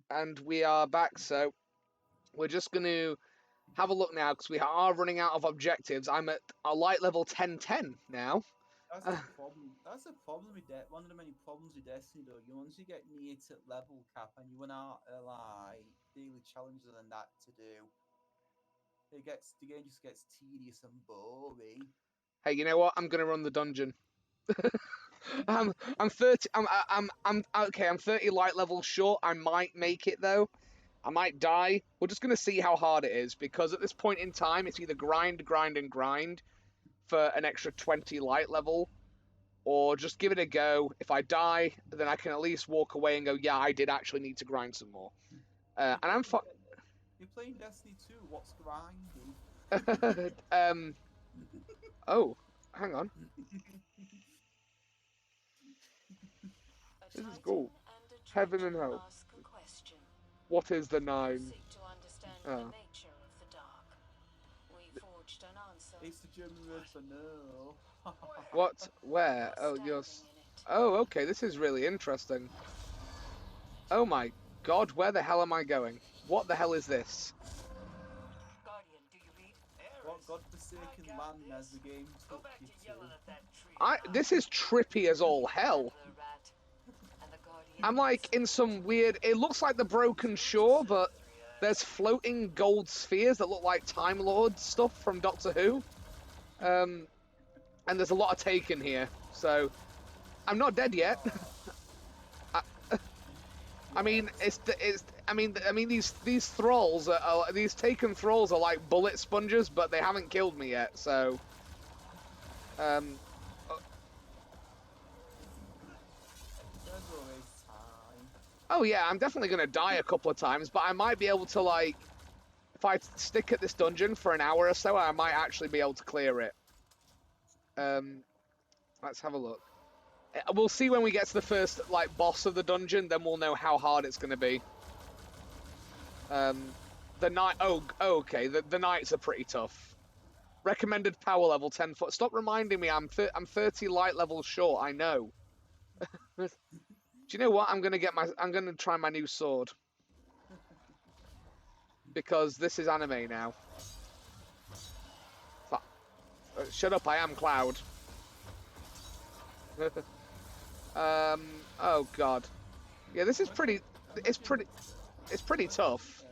and we are back. So we're just going to have a look now because we are running out of objectives. I'm at a light level 1010 now. That's the problem. That's the problem with that. One of the many problems with Destiny, though, once you get near to level cap and you run out of like daily challenges and that to do, the game just gets tedious and boring. Hey, you know what? I'm going to run the dungeon. I'm 30. I'm okay. I'm 30 light levels short. I might make it though. I might die. We're just going to see how hard it is because at this point in time, it's either grind, grind, and grind for an extra 20 light level, or just give it a go. If I die, then I can at least walk away and go, yeah, I did actually need to grind some more. And I'm You're playing Destiny 2. What's grinding? Oh, hang on. This is cool. Heaven and hell. What is the nine? The nature of the dark. We forged an answer. It's the German word for no. What? Where? Oh, you're. Oh, okay. This is really interesting. Oh my god, where the hell am I going? What the hell is this? Guardian, do you read? What godforsaken land as the game took you to? This is trippy as all hell. I'm like in some weird... It looks like the Broken Shore, but there's floating gold spheres that look like Time Lord stuff from Doctor Who. And there's a lot of Taken here, so... I'm not dead yet. I mean, these thralls these Taken thralls are like bullet sponges, but they haven't killed me yet. So, There's always time. Oh yeah, I'm definitely gonna die a couple of times, but I might be able to like, if I stick at this dungeon for an hour or so, I might actually be able to clear it. Let's have a look. We'll see when we get to the first like boss of the dungeon, then we'll know how hard it's going to be. The knight. Oh, okay. The knights are pretty tough. Recommended power level 10 foot. Stop reminding me. I'm 30 light levels short. I know. Do you know what? I'm gonna try my new sword because this is anime now. Shut up! I am Cloud. Oh god. Yeah, this is pretty. It's pretty tough.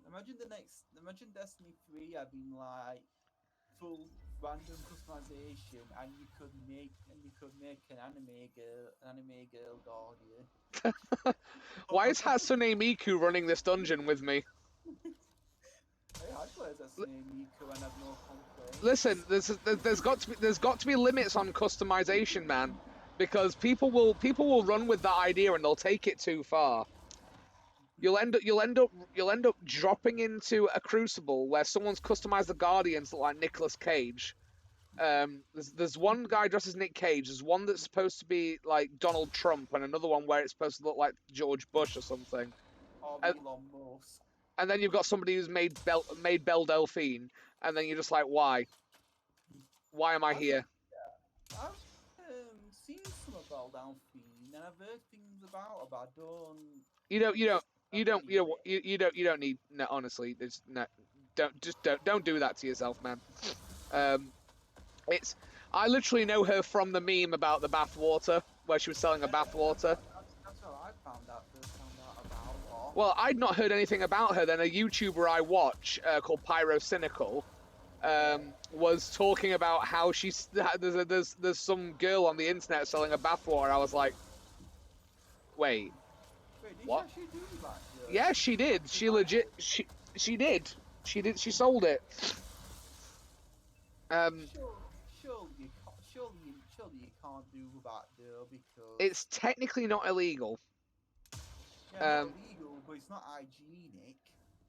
Imagine Destiny 3 having like full random customization, and you could make an anime girl guardian. Why is Hatsune Miku running this dungeon with me? Hey, I'd play as Hatsune Miku and have no complaints. Listen, there's got to be limits on customization, man, because people will run with that idea and they'll take it too far. You'll end up dropping into a crucible where someone's customized the Guardians like Nicolas Cage. There's one guy dressed as Nick Cage. There's one that's supposed to be like Donald Trump, and another one where it's supposed to look like George Bush or something. Or Elon Musk. And then you've got somebody who's made Belle Delphine, and then you're just like, why? Why am I here? I've seen some of Belle Delphine, and I've heard things about her, but I don't. You don't need. No, honestly, there's no. Don't do that to yourself, man. I literally know her from the meme about the bathwater, where she was selling a bathwater. That's how I found out about her. Well, I'd not heard anything about her. Then a YouTuber I watch called Pyrocynical was talking about how there's some girl on the internet selling a bathwater. I was like, wait, did what? She actually do that? Yeah, she did. She legit. She did. She sold it. Surely you can't do that though, because it's technically not illegal. Yeah, not illegal, but it's not hygienic.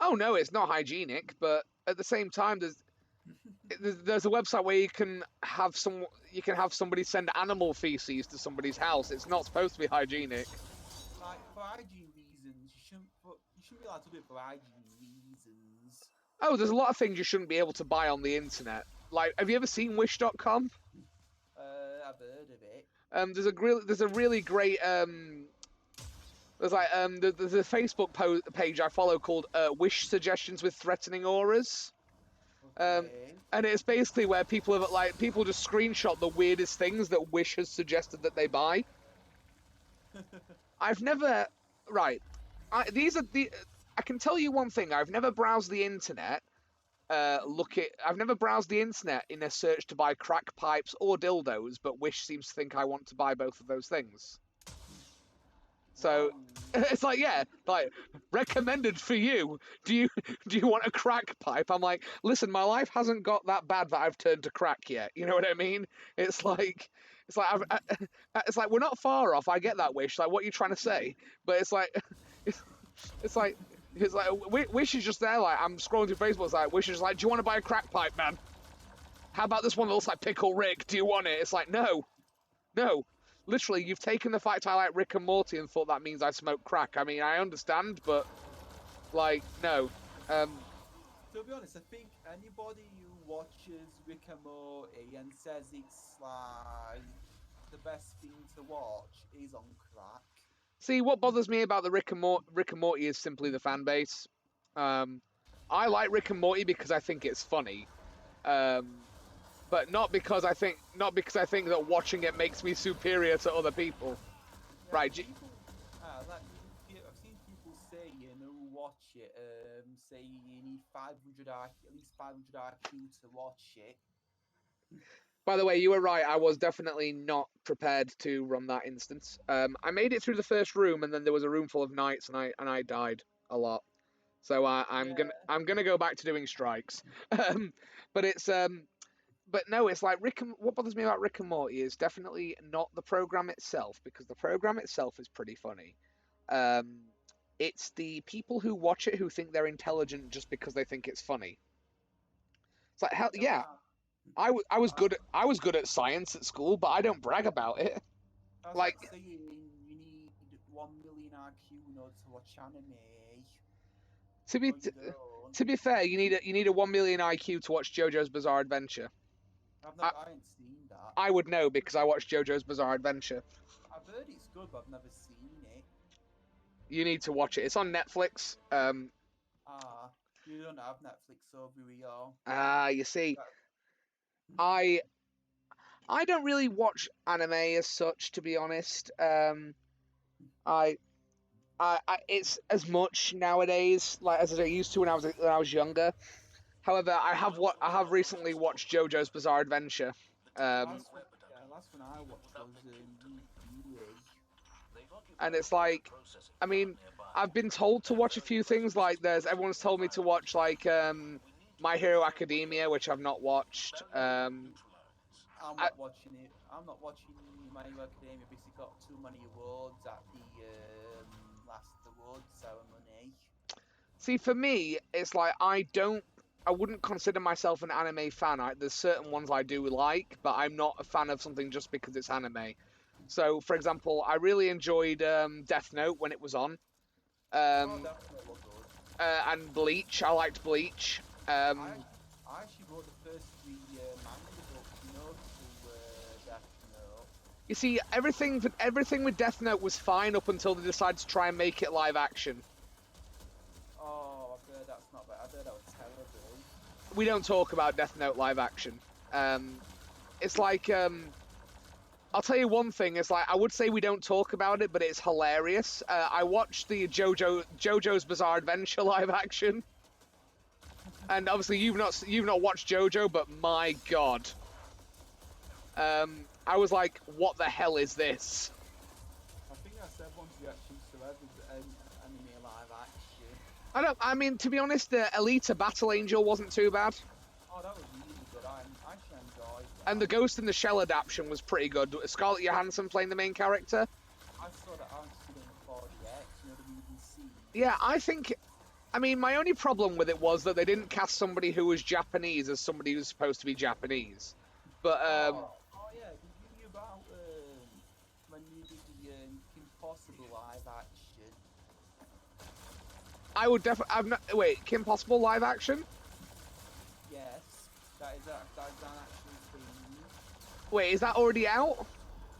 Oh no, it's not hygienic, but at the same time, there's a website where you can have somebody send animal feces to somebody's house. It's not supposed to be hygienic. Like, for hygiene reasons, you shouldn't be allowed to do it for hygiene reasons. Oh, there's a lot of things you shouldn't be able to buy on the internet. Like, have you ever seen Wish.com? I've heard of it. There's a really great There's like there's a Facebook page I follow called Wish Suggestions with Threatening Auras. Okay. And it's basically where people have like people just screenshot the weirdest things that Wish has suggested that they buy. I've never right. I can tell you one thing. I've never browsed the internet. I've never browsed the internet in a search to buy crack pipes or dildos, but Wish seems to think I want to buy both of those things. So Wow. it's like, yeah, like recommended for you. Do you want a crack pipe? I'm like, listen, my life hasn't got that bad that I've turned to crack yet. You know what I mean? It's like it's like we're not far off. I get that, Wish. Like, what are you trying to say? But it's like it's like Wish is just there. Like, I'm scrolling through Facebook. It's like Wish is like, do you want to buy a crack pipe, man? How about this one that looks like Pickle Rick? Do you want it? It's like, no. Literally, you've taken the fact I like Rick and Morty and thought that means I smoke crack. I mean, I understand, but like, no. To be honest, I think anybody who watches Rick and Morty and says it's like the best thing to watch is on crack. See, what bothers me about the Rick and Morty is simply the fan base. I like Rick and Morty because I think it's funny, but not because I think that watching it makes me superior to other people. Yeah, Right? people, like, I've seen people say, who watch it, say you need 500 IQ, at least 500 IQ to watch it. By the way, you were right. I was definitely not prepared to run that instance. I made it through the first room, and then there was a room full of knights, and I died a lot. So I'm gonna go back to doing strikes. But it's but no, it's like what bothers me about Rick and Morty is definitely not the program itself, because the program itself is pretty funny. It's the people who watch it who think they're intelligent just because they think it's funny. It's like, hell yeah, I was good at science at school, but I don't brag about it. I was Like, saying you need 1 million IQ in order to watch anime. to be But you don't. to be fair, you need a 1 million IQ to watch JoJo's Bizarre Adventure. I ain't seen that. I would know because I watched JoJo's Bizarre Adventure. I've heard it's good, but I've never seen it. You need to watch it. It's on Netflix. You don't have Netflix over here. You see, I don't really watch anime as such, to be honest. I it's as much nowadays like as I used to when I was younger. However, I have recently watched JoJo's Bizarre Adventure. Last one I watched was UPA. And it's like, I mean, I've been told to watch a few things. Like, everyone's told me to watch like My Hero Academia, which I've not watched. I'm not watching it. I'm not watching My Hero Academia because it got too many awards at the last award ceremony. See, for me, it's like I wouldn't consider myself an anime fan. There's certain ones I do like, but I'm not a fan of something just because it's anime. So, for example, I really enjoyed Death Note when it was on. Death Note was good. And Bleach. I liked Bleach. I actually wrote the first 3 manga books, to Death Note. You see, everything with Death Note was fine up until they decided to try and make it live action. Oh, I've heard that's not bad. I heard that was terrible. We don't talk about Death Note live action. It's like, I'll tell you one thing. It's like, I would say we don't talk about it, but it's hilarious. I watched the JoJo's Bizarre Adventure live action, and obviously you've not watched JoJo, but my god, I was like, what the hell is this? I think that's everyone's reaction to every anime live action. I mean, to be honest, the Alita Battle Angel wasn't too bad. Oh, that was really good. I actually enjoyed that. And the Ghost in the Shell adaptation was pretty good. Scarlett Johansson playing the main character. I saw that on the 4DX, the BBC. Yeah, I mean, my only problem with it was that they didn't cast somebody who was Japanese as somebody who's supposed to be Japanese. But, yeah, did you hear about when you did the Kim Possible live action? I would definitely... Wait, Kim Possible live action? Yes, that is an actual thing. Wait, is that already out?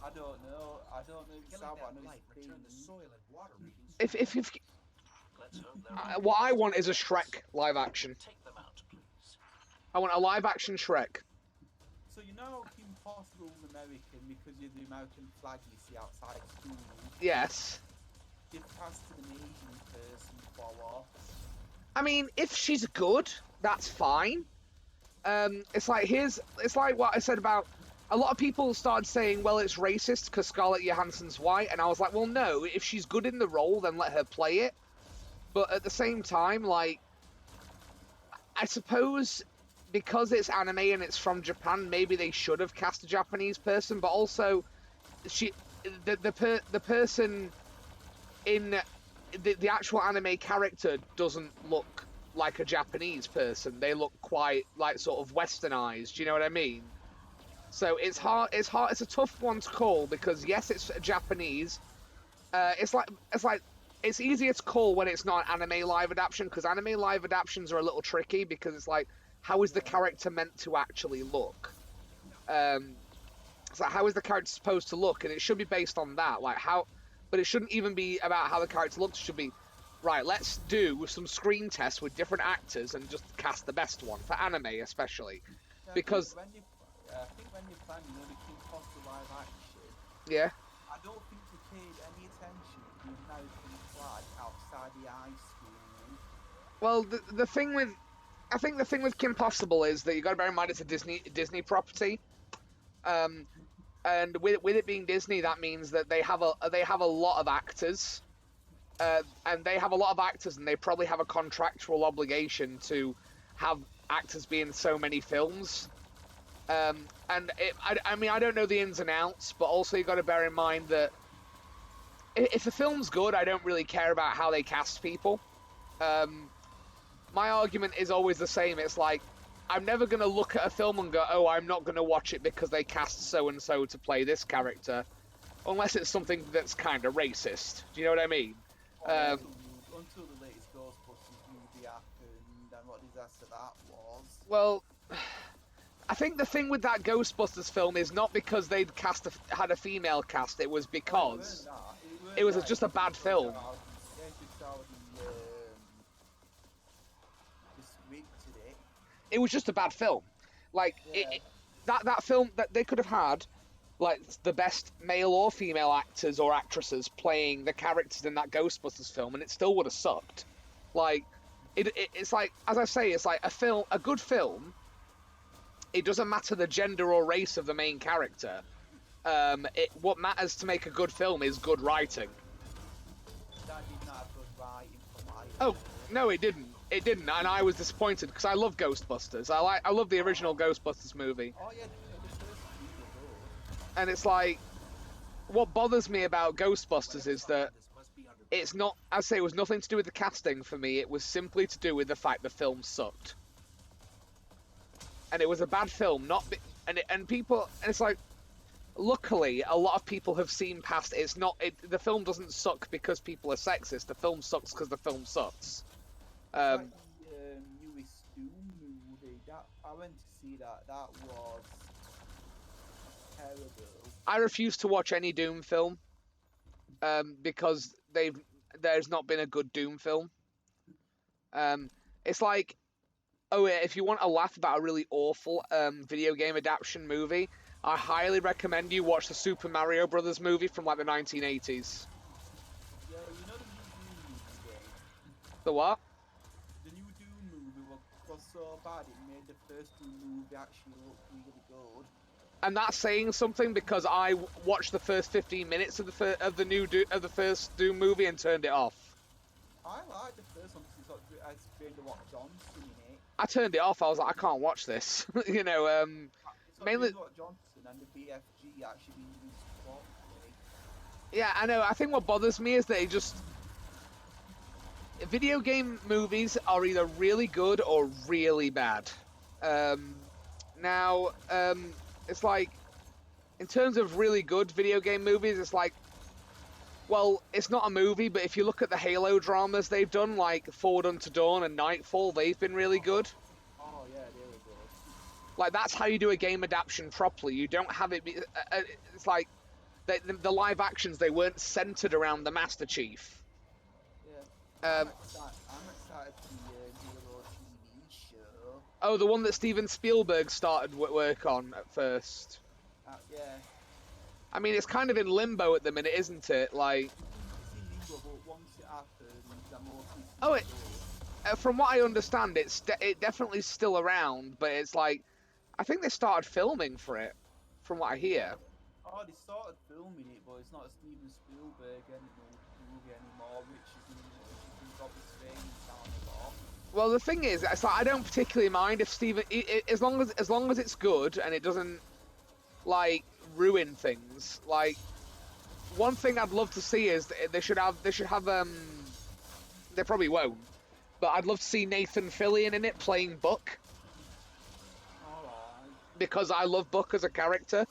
I don't know if it's out, but I know it's a thing. if Let's hope they're what I want is a Shrek live action. Take them out, please. I want a live action Shrek. So you know Kim Possible's American because you're the American flag you see outside school. Yes. They've casted an Asian person for her. I mean, if she's good, that's fine. It's like what I said about a lot of people started saying, well, it's racist because Scarlett Johansson's white, and I was like, well, no, if she's good in the role, then let her play it. But at the same time, like, I suppose because it's anime and it's from Japan, maybe they should have cast a Japanese person, but also the person in the actual anime character doesn't look like a Japanese person. They look quite like sort of westernized. Do you know what I mean? So it's hard. It's a tough one to call because yes, it's Japanese. It's easier to call when it's not an anime live adaptation because anime live adaptations are a little tricky because it's like how is the character meant to actually look? It's like how is the character supposed to look? And it should be based on that. Like how, but it shouldn't even be about how the character looks. It should be right. Let's do some screen tests with different actors and just cast the best one for anime, especially because I think when you're planning the Kim Possible live action, yeah. I don't think they paid any attention to the American flag outside the high school. Well, I think the thing with Kim Possible is that you got to bear in mind it's a Disney property, and with it being Disney, that means that they have a lot of actors, and they have a lot of actors, and they probably have a contractual obligation to have actors be in so many films. I mean, I don't know the ins and outs, but also you got to bear in mind that if the film's good, I don't really care about how they cast people. My argument is always the same. It's like, I'm never going to look at a film and go, oh, I'm not going to watch it because they cast so-and-so to play this character. Unless it's something that's kind of racist. Do you know what I mean? Until the latest Ghostbusters movie happened, and what disaster that was. Well, I think the thing with that Ghostbusters film is not because they'd had a female cast. It was because it was just a bad film. It was just a bad film. Like that film that they could have had, like the best male or female actors or actresses playing the characters in that Ghostbusters film, and it still would have sucked. Like it's like, as I say, it's like a good film. It doesn't matter the gender or race of the main character. What matters to make a good film is good writing. That did not have good writing for my Oh no, it didn't. It didn't, and I was disappointed because I love Ghostbusters. I love the original Ghostbusters movie. Oh yeah, the first movie was good. And it's like, what bothers me about Ghostbusters is that it's not. I say it was nothing to do with the casting for me. It was simply to do with the fact the film sucked, and it was a bad film. And people, and it's like, luckily, a lot of people have seen past. It's not. The film doesn't suck because people are sexist. The film sucks because the film sucks. Like the newest Doom movie, I went to see that. That was terrible. I refuse to watch any Doom film because there's not been a good Doom film. It's like, oh yeah, if you want a laugh about a really awful video game adaptation movie, I highly recommend you watch the Super Mario Brothers movie from like the 1980s. Yeah, you know the new Doom movie? The what? The new Doom movie was so bad it made the first Doom movie actually look really good. And that's saying something because I watched the first 15 minutes of the first Doom movie and turned it off. I like the first one because it's been the Rock Johnson in it. I turned it off. I was like, I can't watch this. You know, It's got mainly. Rock Johnson and the BFG actually being used properly. Yeah, I know. I think what bothers me is they video game movies are either really good or really bad. It's like, in terms of really good video game movies, it's like, well, it's not a movie, but if you look at the Halo dramas they've done, like Forward Unto Dawn and Nightfall, they've been really good. Oh yeah, they were good. Like, that's how you do a game adaptation properly. You don't have it be... it's like, the live actions, they weren't centered around the Master Chief. I'm excited for the Halo TV show. Oh, the one that Steven Spielberg started work on at first. Yeah. I mean, it's kind of in limbo at the minute, isn't it? Like, It's in limbo, but once it happens, I'm hoping it's oh, gonna go. from what I understand, it definitely still around, but it's like, I think they started filming for it, from what I hear. Oh, they started filming it, but it's not a Steven Spielberg movie anymore, which is obviously sound a lot. Well, the thing is, it's like, I don't particularly mind if Steven, as long as it's good and it doesn't like ruin things. Like, one thing I'd love to see is they should have they probably won't, but I'd love to see Nathan Fillion in it playing Buck. Alright. Because I love Buck as a character.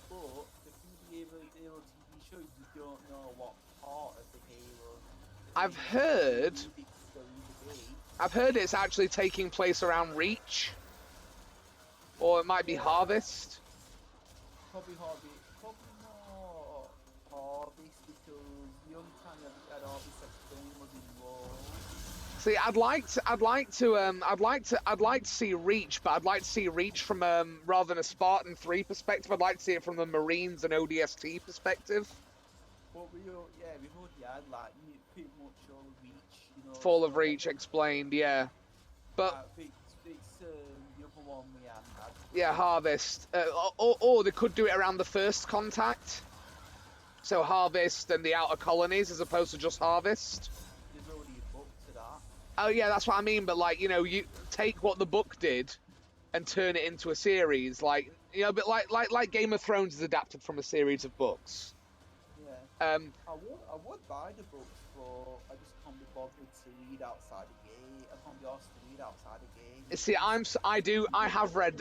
But the thing with the Halo TV show is you don't know what part of the Halo. I've heard it's actually taking place around Reach, or it might be Harvest. Probably not Harvest because Young kind of had Harvest explain was involved. See, I'd like to see Reach, but I'd like to see Reach from rather than a Spartan 3 perspective. I'd like to see it from the Marines and ODST perspective. But we already had like pretty much all of Reach, you know. Full of Reach explained, yeah. But it's the other one we had. Yeah, Harvest. Or they could do it around the first contact. So Harvest and the Outer Colonies as opposed to just Harvest. There's already a book to that. Oh yeah, that's what I mean. But like, you know, you take what the book did and turn it into a series, like, you know, but like Game of Thrones is adapted from a series of books. Yeah. I would buy the books, but I just can't be bothered to read outside the gate. I can't be asked to read outside the gate. See, I have read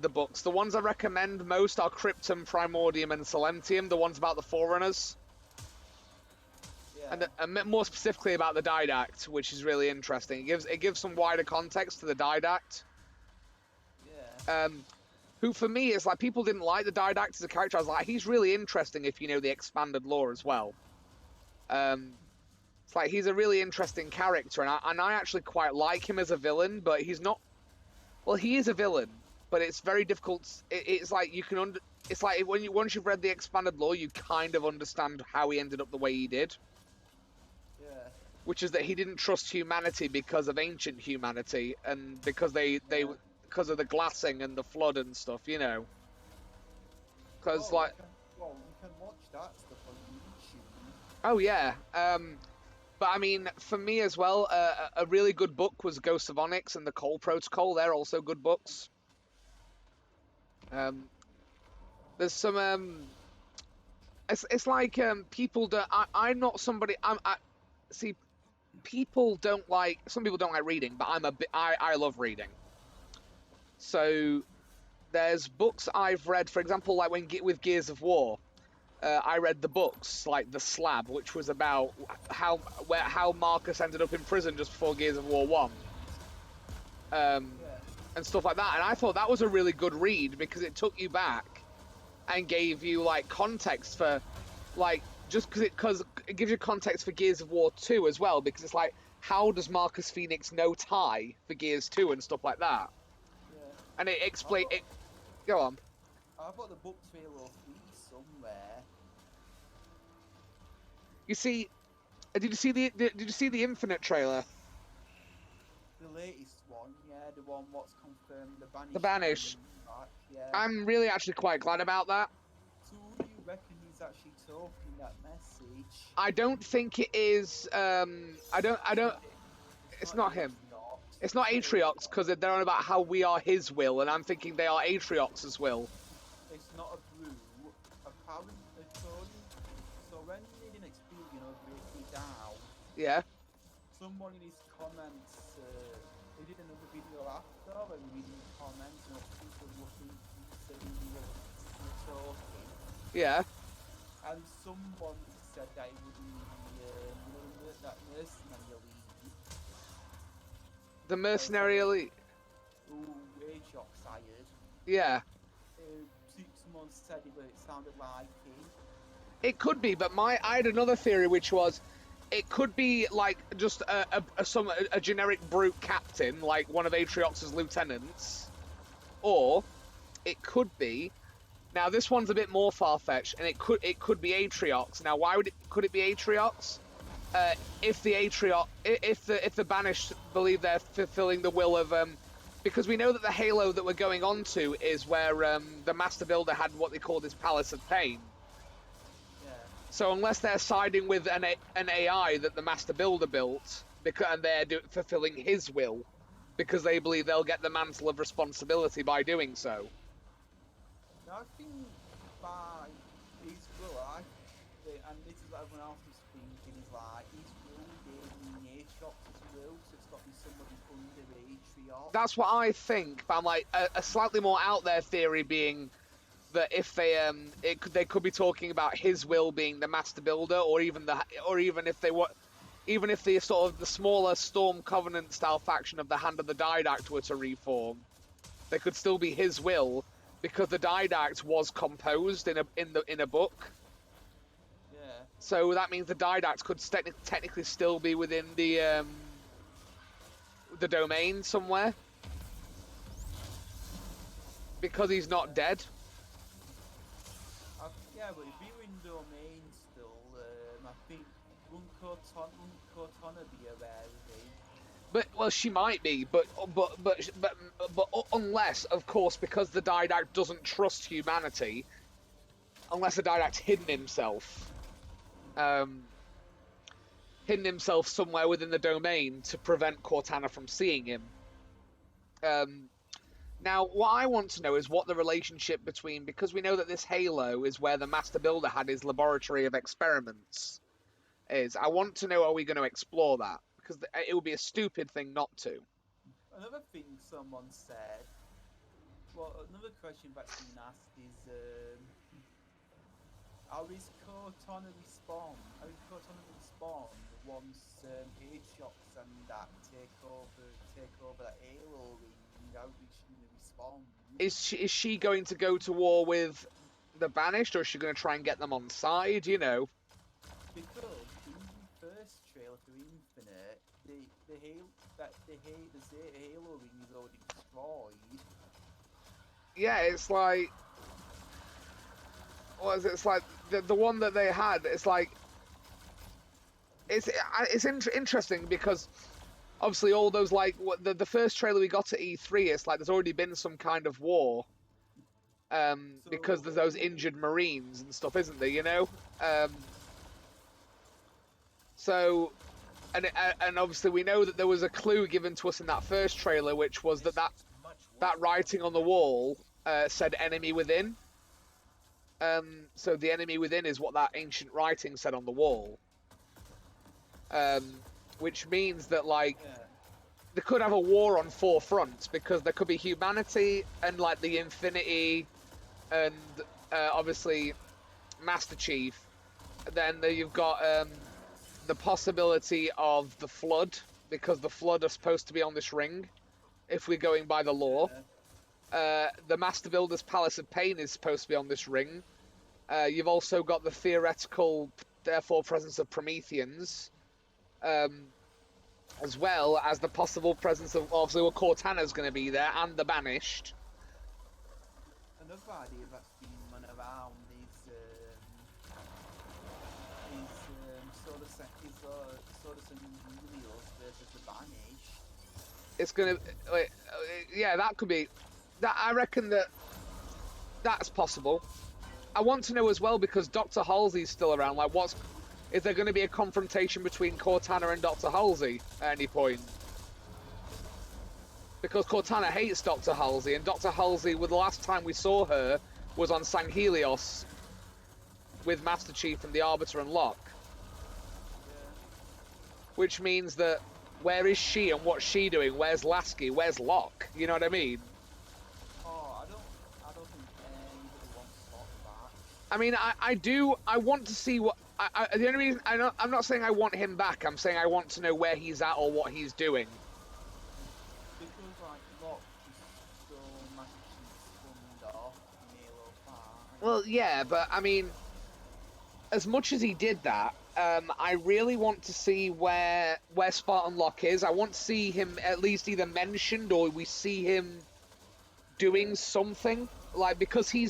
the books. The ones I recommend most are Cryptum, Primordium, and Silentium. The ones about the Forerunners. Yeah. And more specifically about the Didact, which is really interesting. It gives some wider context to the Didact. Yeah. Who for me is like, people didn't like the Didact as a character. I was like, he's really interesting if you know the expanded lore as well. It's like he's a really interesting character, and I actually quite like him as a villain, but he's not. Well, he is a villain, but it's very difficult. It's like you can it's like once you've read the expanded lore, you kind of understand how he ended up the way he did. Yeah. Which is that he didn't trust humanity because of ancient humanity, and because because of the glassing and the flood and stuff, you know. Because you can watch that stuff on YouTube. Oh yeah. But I mean, for me as well, a really good book was Ghosts of Onyx and the Cole Protocol. They're also good books. There's some. It's like people don't. I'm not somebody. See, people don't like. Some people don't like reading, but I love reading. So there's books I've read. For example, like with Gears of War. I read the books, like The Slab, which was about how Marcus ended up in prison just before Gears of War 1. And stuff like that. And I thought that was a really good read because it took you back and gave you like context for, like, just because it gives you context for Gears of War 2 as well, because it's like, how does Marcus Phoenix know Ty for Gears 2 and stuff like that? Yeah. And it explained it. Go on. I've got the book to Halo 3 somewhere. You see, did you see the Infinite trailer? The latest one, yeah, the one what's confirmed, the Banish. The Banish. Yeah. I'm really actually quite glad about that. So who do you reckon he's actually talking that message? I don't think it is. It's not him. It's not Atriox, because they're on about how we are his will, and I'm thinking they are Atriox's will. It's not a brew. Apparently, so when they didn't explain, break it down. Yeah. Someone in his comments, they did another video after, and reading the comments, people looking, saying he was talking. Yeah. And someone said that it would be, that mercenary elite. The mercenary elite. Who Atriox hired. Yeah. Someone said it, but it sounded like him. It could be, but I had another theory, which was, it could be like just a generic brute captain, like one of Atriox's lieutenants, or it could be. Now this one's a bit more far fetched, and it could be Atriox. Now why could it be Atriox? If the banished believe they're fulfilling the will of because we know that the Halo that we're going on to is where the Master Builder had what they called his Palace of Pain. Yeah. So unless they're siding with an AI that the Master Builder built, and they're fulfilling his will, because they believe they'll get the mantle of responsibility by doing so. Now I think by his will, and this is what everyone else is thinking, is like his will gave me Aatrox's will, so it's got to be somebody under Atriox. That's what I think, but I'm like a slightly more out there theory being that if they they could be talking about his will being the Master Builder, or even if they were. Even if the sort of the smaller Storm Covenant style faction of the Hand of the Didact were to reform, they could still be his will, because the Didact was composed in a book. Yeah. So that means the Didact could technically still be within the domain somewhere, because he's not dead. Yeah, but if you're in domain still, I think wouldn't Cortana be aware of him? But well, she might be, but unless, of course, because the Didact doesn't trust humanity, unless the Didact's hidden himself somewhere within the domain to prevent Cortana from seeing him. Now, what I want to know is what the relationship between, because we know that this Halo is where the Master Builder had his laboratory of experiments, is. I want to know, are we going to explore that? Because it would be a stupid thing not to. Another thing someone said, well, another question that's been asked is, how is Cortana respawn? How is Cortana respawn once Aatrox and that take over that Halo ring? How is she going to respond? Is she going to go to war with the Banished, or is she going to try and get them on side? You know. Because in the first trailer for Infinite, the Halo ring is already destroyed. Yeah, it's like, what is it? It's like the one that they had. It's like it's interesting because obviously all those, like, the first trailer we got at E3, it's like there's already been some kind of war. Because there's those injured Marines and stuff, isn't there? You know. So, and obviously we know that there was a clue given to us in that first trailer, which was that writing on the wall said "enemy within." So the enemy within is what that ancient writing said on the wall. Which means that, like, they could have a war on four fronts, because there could be humanity and, like, the Infinity and obviously Master Chief. Then you've got the possibility of the Flood, because the Flood are supposed to be on this ring, if we're going by the lore. The Master Builder's Palace of Pain is supposed to be on this ring. You've also got the theoretical, therefore, presence of Prometheans, as well as the possible presence of, obviously, well, Cortana's going to be there, and the Banished. Another idea that's been run around is Sordus and Helios versus the Banished. It's going to, yeah, that could be, that I reckon that's possible. I want to know as well, because Dr. Halsey's still around, like, is there going to be a confrontation between Cortana and Dr. Halsey at any point? Because Cortana hates Dr. Halsey, and Dr. Halsey, the last time we saw her, was on Sanghelios with Master Chief and the Arbiter and Locke. Which means that, where is she and what's she doing? Where's Lasky? Where's Locke? You know what I mean? Oh, I don't think anybody wants to talk about that. I mean, I want to see what... the only reason... I'm not saying I want him back, I'm saying I want to know where he's at or what he's doing. Because, like, Locke is so magically spun off in Halo 5. Well, yeah, but, I mean... as much as he did that, I really want to see where Spartan Lock is. I want to see him at least either mentioned or we see him doing something, like, because he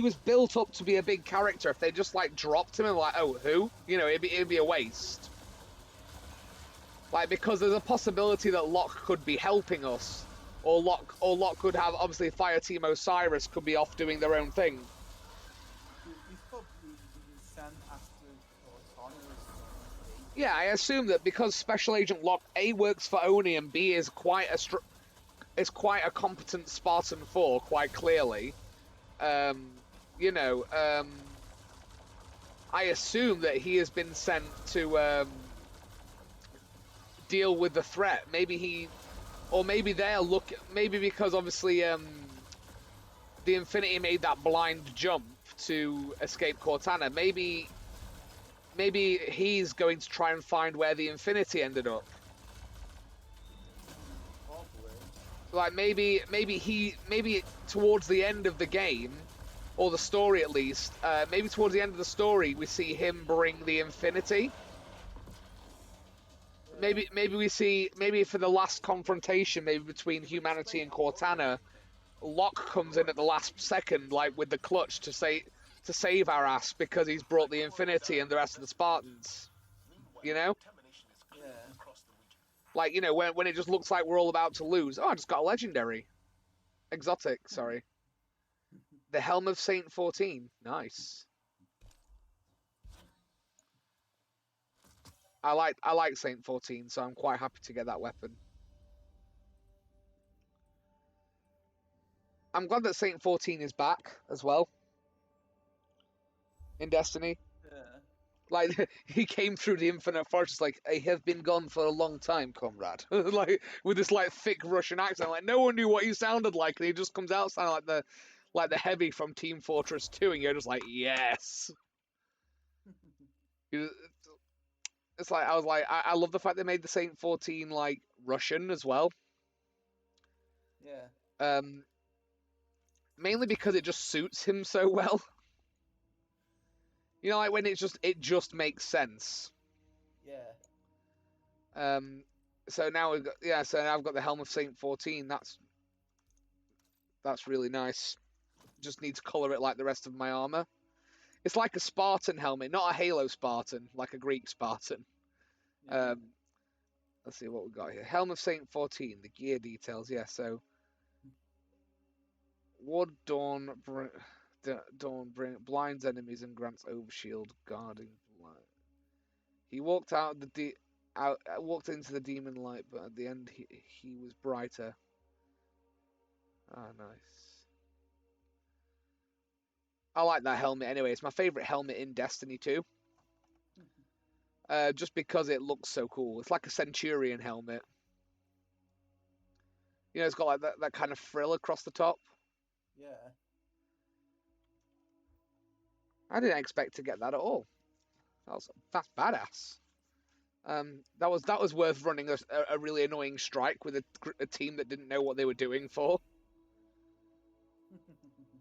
was built up to be a big character. If they just like dropped him and like, oh, who? You know, it'd be a waste. Like, because there's a possibility that Locke could be helping us, or Locke could have, obviously Fireteam Osiris could be off doing their own thing. He's probably being sent after Cortana or something. Yeah, I assume that because Special Agent Locke A works for Oni and B is quite a competent Spartan 4, quite clearly. You know, I assume that he has been sent to deal with the threat. Maybe maybe because obviously the Infinity made that blind jump to escape Cortana. Maybe he's going to try and find where the Infinity ended up. Probably. Like maybe towards the end of the game, or the story at least, maybe towards the end of the story we see him bring the Infinity. Maybe we see, maybe for the last confrontation, maybe between humanity and Cortana, Locke comes in at the last second, like with the clutch to save our ass because he's brought the Infinity and the rest of the Spartans. You know? Yeah. Like, you know, when it just looks like we're all about to lose. Oh, I just got a legendary. Exotic, sorry. The Helm of Saint 14. Nice. I like Saint 14, so I'm quite happy to get that weapon. I'm glad that Saint 14 is back as well in Destiny. Yeah. Like, he came through the Infinite Forest like, I have been gone for a long time, comrade. Like, with this like thick Russian accent, like no one knew what he sounded like, and he just comes out sounding like the heavy from Team Fortress 2, and you're just like, yes. It's like, I was like, I love the fact they made the Saint 14 like Russian as well. Yeah. Mainly because it just suits him so well. You know, like when it just makes sense. Yeah. So now we've got, so now I've got the Helm of Saint 14. That's really nice. Just need to color it like the rest of my armor. It's like a Spartan helmet, not a Halo Spartan, like a Greek Spartan. Yeah. Let's see what we got here. Helm of Saint 14, the gear details. Yeah, so Wood Dawn blinds enemies and grants overshield guarding light. He walked walked into the demon light, but at the end he was brighter. Ah, nice. I like that helmet anyway. It's my favorite helmet in Destiny 2. Just because it looks so cool. It's like a Centurion helmet. You know, it's got like that kind of frill across the top. Yeah. I didn't expect to get that at all. That's badass. That was worth running a really annoying strike with a team that didn't know what they were doing for.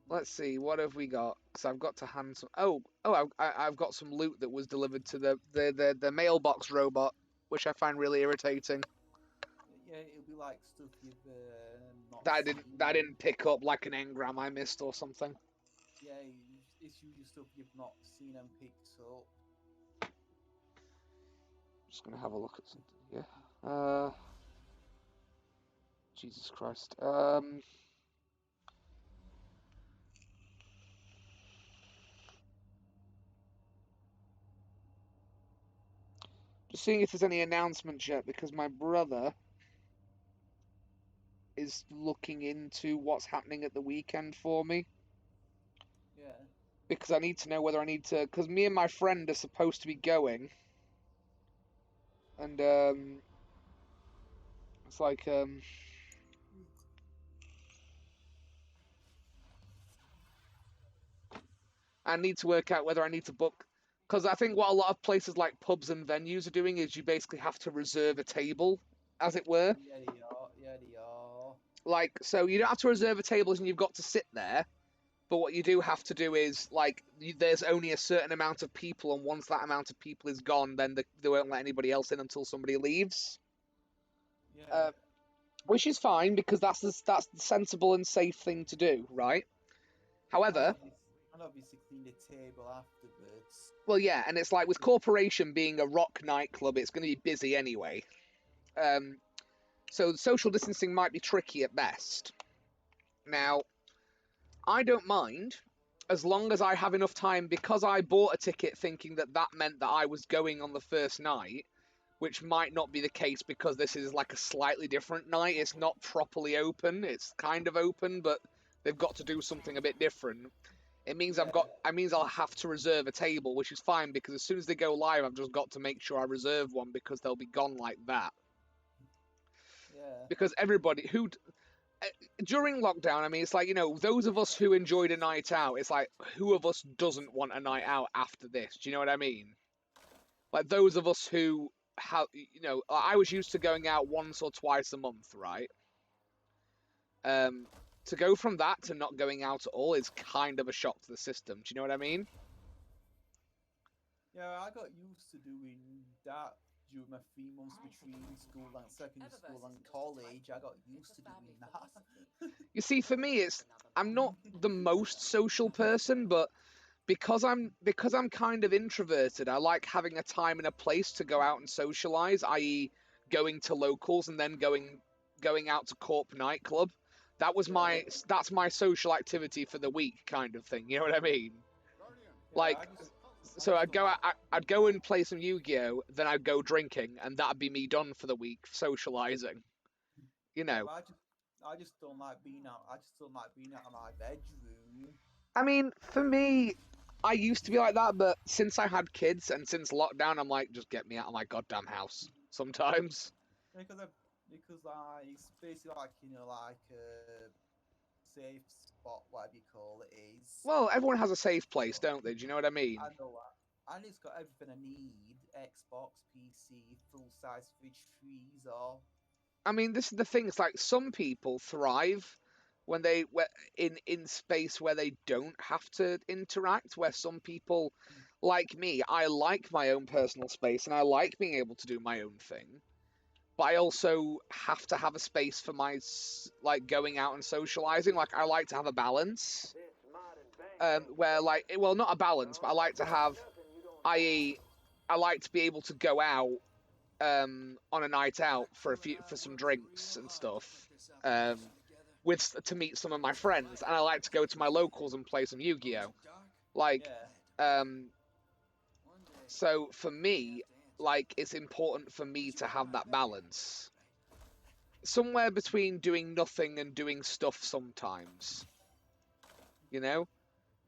Let's see, what have we got? Because I've got to hand some. I've got some loot that was delivered to the mailbox robot, which I find really irritating. Yeah, it'll be like stuff you've not That seen. I didn't pick up, like an engram I missed or something. Yeah, it's usually stuff you've not seen and picked up. Just gonna have a look at something here. Jesus Christ. Just seeing if there's any announcements yet, because my brother is looking into what's happening at the weekend for me. Yeah. Because I need to know whether I need to. Because me and my friend are supposed to be going. And, it's like, I need to work out whether I need to book. Because I think what a lot of places like pubs and venues are doing is you basically have to reserve a table, as it were. Yeah, they are. Yeah, they are. Like, so you don't have to reserve a table and you've got to sit there, But what you do have to do is, like, there's only a certain amount of people, and once that amount of people is gone, then they won't let anybody else in until somebody leaves. Yeah. Which is fine, because that's the sensible and safe thing to do, right? However, And obviously clean the table afterwards. well, yeah, and it's like with Corporation being a rock nightclub, it's going to be busy anyway. So social distancing might be tricky at best. Now, I don't mind as long as I have enough time, because I bought a ticket thinking that that meant that I was going on the first night, which might not be the case because this is like a slightly different night. It's not properly open. It's kind of open, but they've got to do something a bit different. It means I'll have to reserve a table, which is fine because as soon as they go live, I've just got to make sure I reserve one because they'll be gone like that. Yeah. Because everybody who during lockdown, I mean, it's like, you know, those of us who enjoyed a night out, it's like, who of us doesn't want a night out after this? Do you know what I mean? Like those of us who have, you know, I was used to going out once or twice a month, right? To go from that to not going out at all is kind of a shock to the system. Do you know what I mean? Yeah, I got used to doing that during my 3 months between school and secondary school and college. I got used to doing that. You see, for me, I'm not the most social person, but because I'm kind of introverted, I like having a time and a place to go out and socialize, i.e., going to locals and then going out to Corp nightclub. That's my social activity for the week, kind of thing. You know what I mean? Yeah, Like, so I'd go and play some Yu-Gi-Oh, then I'd go drinking, and that'd be me done for the week, socializing. You know. Yeah, I just don't like being out. I just don't like being out of my bedroom. I mean, for me, I used to be like that, but since I had kids and since lockdown, I'm like, just get me out of my goddamn house. Sometimes. Because like it's basically like, you know, like a safe spot, whatever you call it is. Well, everyone has a safe place, don't they? Do you know what I mean? I know that. And it's got everything I need: Xbox, PC, full size fridge, freezer. I mean, this is the thing. It's like some people thrive when in space where they don't have to interact. Where some people, like me, I like my own personal space and I like being able to do my own thing. But I also have to have a space for my like going out and socializing. Like I like to have a balance, where like, well, not a balance, but I like to have, i.e., I like to be able to go out on a night out for some drinks and stuff, to meet some of my friends, and I like to go to my locals and play some Yu-Gi-Oh. Like, so for me, like, it's important for me to have that balance. Somewhere between doing nothing and doing stuff sometimes. You know?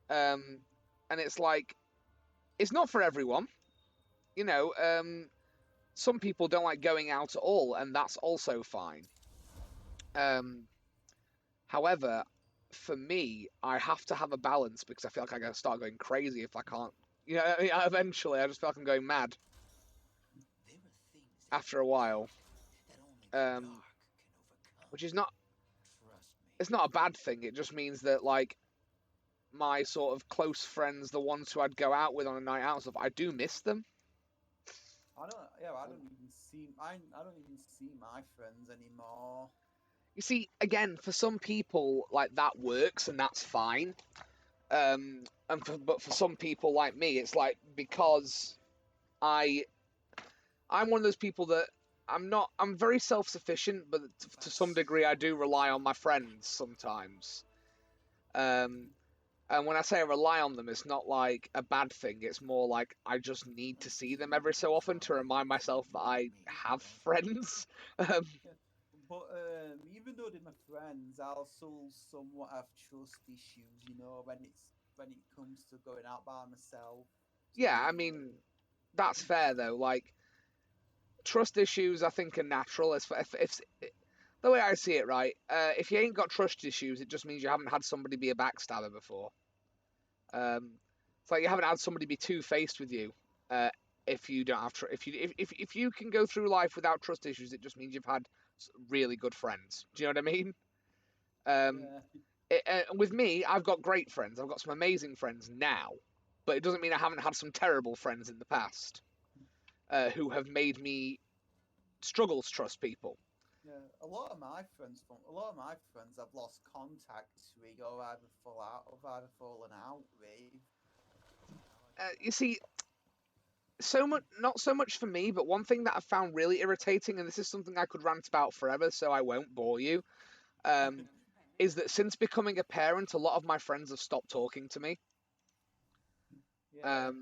And it's like, it's not for everyone. You know, some people don't like going out at all, and that's also fine. However, for me, I have to have a balance because I feel like I'm going to start going crazy if I can't. You know, I mean, eventually, I just feel like I'm going mad after a while. Which is not. It's not a bad thing. It just means that, like, my sort of close friends, the ones who I'd go out with on a night out and stuff, I do miss them. I don't even see my friends anymore. You see, again, for some people, like, that works and that's fine. But for some people like me, it's like, because I'm one of those people that I'm very self-sufficient, but to some degree I do rely on my friends sometimes. And when I say I rely on them, it's not like a bad thing. It's more like I just need to see them every so often to remind myself that I have friends. But even though they're my friends, I also somewhat have trust issues, you know, when it comes to going out by myself. Yeah, I mean, that's fair though. Like, trust issues, I think, are natural. If the way I see it, right, if you ain't got trust issues, it just means you haven't had somebody be a backstabber before. It's like you haven't had somebody be two-faced with you. If you don't have if you can go through life without trust issues, it just means you've had really good friends. Do you know what I mean? Yeah. with me, I've got great friends. I've got some amazing friends now, but it doesn't mean I haven't had some terrible friends in the past who have made me struggle to trust people. Yeah, a lot of my friends I've lost contact with, or either fallen out with. You see, so much, not so much for me, but one thing that I found really irritating, and this is something I could rant about forever, so I won't bore you, is that since becoming a parent, a lot of my friends have stopped talking to me. Yeah.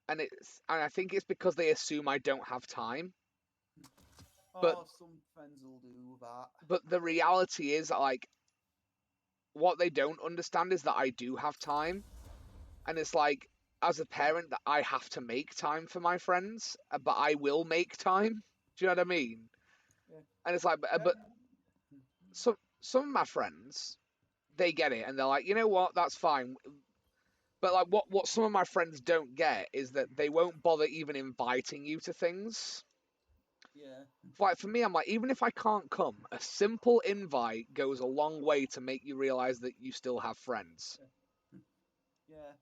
And I think it's because they assume I don't have time. Oh, some friends will do that. But the reality is, like, what they don't understand is that I do have time, and it's like, as a parent, that I have to make time for my friends, but I will make time. Do you know what I mean? Yeah. And it's like, but some of my friends, they get it, and they're like, you know what, that's fine. But like, what some of my friends don't get is that they won't bother even inviting you to things. Yeah. Like for me, I'm like, even if I can't come, a simple invite goes a long way to make you realize that you still have friends. Yeah.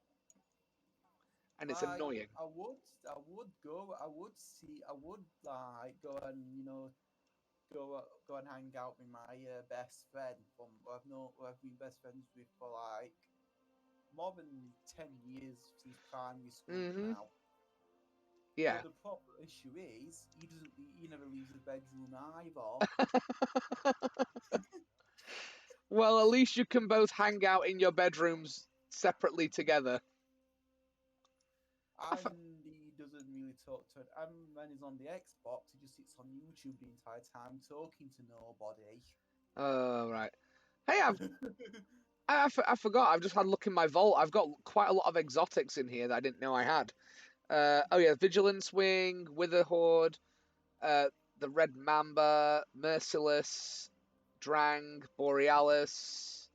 And it's annoying. I would go. I would like go and go and hang out with my best friend from who I've been best friends with for like more than 10 years since primary school now. Yeah. But the proper issue is he never leaves the bedroom either. Well, at least you can both hang out in your bedrooms separately together. And he doesn't really talk to it. And when he's on the Xbox, he just sits on YouTube the entire time talking to nobody. Oh, right. Hey, I forgot. I've just had a look in my vault. I've got quite a lot of exotics in here that I didn't know I had. Oh yeah, Vigilance Wing, Witherhoard, the Red Mamba, Merciless, Drang, Borealis,